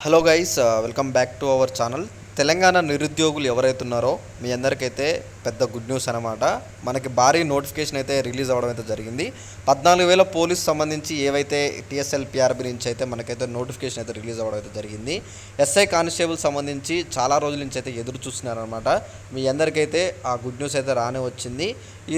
Hello guys, welcome back to our channel. Telangana నిరుద్యోగులు ఎవరైతే ఉన్నారో మీ అందరికైతే పెద్ద గుడ్ న్యూస్ అనమాట. మనకి భారీ నోటిఫికేషన్ అయితే రిలీజ్ అవ్వడం అయితే జరిగింది. 14,000 పోలీస్ సంబంధించి ఏవైతే టీఎస్ఎల్ పిఆర్బి నుంచి అయితే మనకైతే నోటిఫికేషన్ అయితే రిలీజ్ అవ్వడం అయితే జరిగింది. ఎస్ఐ కానిస్టేబుల్ సంబంధించి చాలా రోజుల నుంచి అయితే ఎదురు చూస్తున్నారనమాట. మీ అందరికైతే ఆ గుడ్ న్యూస్ అయితే రానే వచ్చింది.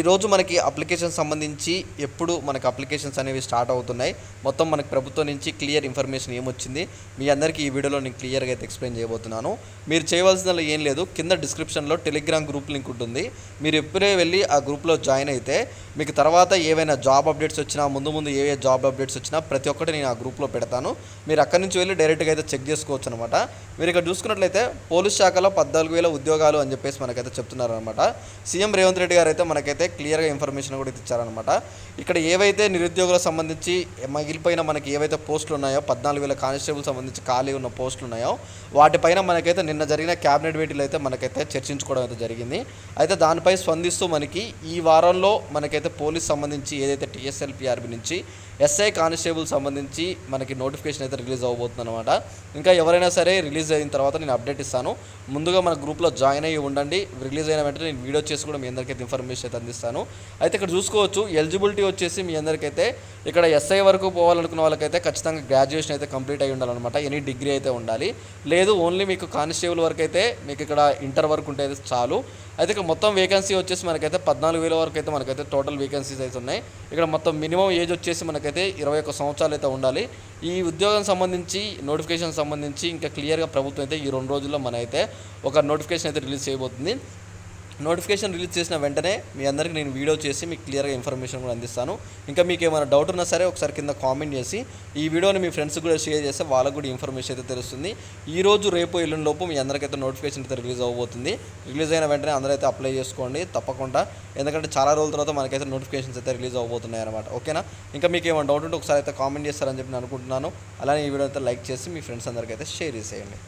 ఈరోజు మనకి అప్లికేషన్ సంబంధించి ఎప్పుడు మనకి అప్లికేషన్స్ అనేవి స్టార్ట్ అవుతున్నాయి, మొత్తం మనకి ప్రభుత్వం నుంచి క్లియర్ ఇన్ఫర్మేషన్ ఏమొచ్చింది మీ అందరికీ ఈ వీడియోలో నేను క్లియర్గా అయితే ఎక్స్ప్లెయిన్ చేయబోతున్నాను. మీరు చేయవలసిన ఏం లేదు, కింద డిస్క్రిప్షన్లో టెలిగ్రామ్ గ్రూప్ లింక్ ఉంటుంది. మీరు ఎప్పుడే వెళ్ళి ఆ గ్రూప్లో జాయిన్ అయితే మీకు తర్వాత ఏవైనా జాబ్ అప్డేట్స్ వచ్చినా, ముందు ఏ జాబ్ అప్డేట్స్ వచ్చినా ప్రతి ఒక్కటి నేను ఆ గ్రూప్లో పెడతాను. మీరు అక్కడి నుంచి వెళ్ళి డైరెక్ట్గా అయితే చెక్ చేసుకోవచ్చు అనమాట. మీరు ఇక్కడ చూసుకున్నట్లయితే పోలీస్ శాఖలో 14,000 ఉద్యోగాలు అని చెప్పేసి మనకైతే చెప్తున్నారు అనమాట. సీఎం రేవంత్ రెడ్డి గారు అయితే మనకైతే క్లియర్గా ఇన్ఫర్మేషన్ కూడా ఇచ్చారనమాట. ఇక్కడ ఏవైతే నిరుద్యోగులకు సంబంధించి మిగిలిపోయిన మనకి ఏవైతే పోస్టులు ఉన్నాయో 14,000 కానిస్టేబుల్ సంబంధించి ఖాళీ ఉన్న పోస్టులు ఉన్నాయో వాటిపైన మనకైతే నిన్న జరిగిన క్యాబినెట్ మీటింగ్లో అయితే మనకైతే చర్చించుకోవడం అయితే జరిగింది. అయితే దానిపై స్పందిస్తూ మనకి ఈ వారంలో మనకైతే పోలీస్ సంబంధించి ఏదైతే టీఎస్ఎల్ పిఆర్బి నుంచి ఎస్ఐ కానిస్టేబుల్ సంబంధించి మనకి నోటిఫికేషన్ అయితే రిలీజ్ అవ్వబోతుంది అనమాట. ఇంకా ఎవరైనా సరే రిలీజ్ అయిన తర్వాత నేను అప్డేట్ ఇస్తాను. ముందుగా మన గ్రూప్లో జాయిన్ అయ్యి ఉండండి. రిలీజ్ అయిన వెంటనే నేను వీడియో చేసి కూడా మీ అందరికైతే ఇన్ఫర్మేషన్ అయితే అందిస్తాను. అయితే ఇక్కడ చూసుకోవచ్చు, ఎలిజిబిలిటీ వచ్చేసి మీ అందరికైతే ఇక్కడ ఎస్ఐ వరకు పోవాలనుకున్న వాళ్ళకైతే ఖచ్చితంగా గ్రాడ్యుయేషన్ అయితే కంప్లీట్ అయ్యి ఉండాలన్నమాట. ఎనీ డిగ్రీ అయితే ఉండాలి. లేదు ఓన్లీ మీకు కానిస్టేబుల్ వరకు అయితే మీకు ఇక్కడ ఇంటర్ వరకు ఉంటే చాలు. అయితే ఇక్కడ మొత్తం వేకెన్సీ వచ్చేసి మనకైతే 14,000 వరకు అయితే మనకైతే టోటల్ వేకెన్సీస్ అయితే ఉన్నాయి. ఇక్కడ మొత్తం మినిమం ఏజ్ వచ్చేసి మనకైతే 21 సంవత్సరాలు అయితే ఉండాలి. ఈ ఉద్యోగం సంబంధించి నోటిఫికేషన్ సంబంధించి ఇంకా క్లియర్గా ప్రభుత్వం అయితే ఈ 2 రోజుల్లో మన అయితే ఒక నోటిఫికేషన్ అయితే రిలీజ్ చేయబోతుంది. నోటిఫికేషన్ రిలీజ్ చేసిన వెంటనే మీ అందరికీ నేను వీడియో చేసి మీకు క్లియర్గా ఇన్ఫర్మేషన్ కూడా అందిస్తాను. ఇంకా మీకు ఏమైనా డౌట్ ఉన్నా సరే ఒకసారి కింద కామెంట్ చేసి ఈ వీడియోని మీ ఫ్రెండ్స్కి కూడా షేర్ చేస్తే వాళ్ళకు కూడా ఇన్ఫర్మేషన్ అయితే తెలుస్తుంది. ఈ రోజు రేపు ఎల్లుండి లోపు మీ అందరికైతే నోటిఫికేషన్ అయితే రిలీజ్ అవ్వబోతుంది. రిలీజ్ అయిన వెంటనే అందరూ అయితే అప్లై చేసుకోండి తప్పకుండా, ఎందుకంటే చాలా రోజుల తర్వాత మనకైతే నోటిఫికేషన్స్ అయితే రిలీజ్ అవ్వబోతున్నాయి అనమాట. ఓకేనా? ఇంకా మీకు ఏమైనా డౌట్ ఉంటే ఒకసారి అయితే కామెంట్ చేస్తారని చెప్పి నేను అనుకుంటున్నాను. అలానే ఈ వీడియో అయితే లైక్ చేసి మీ ఫ్రెండ్స్ అందరికీ అయితే షేర్ చేసేయండి.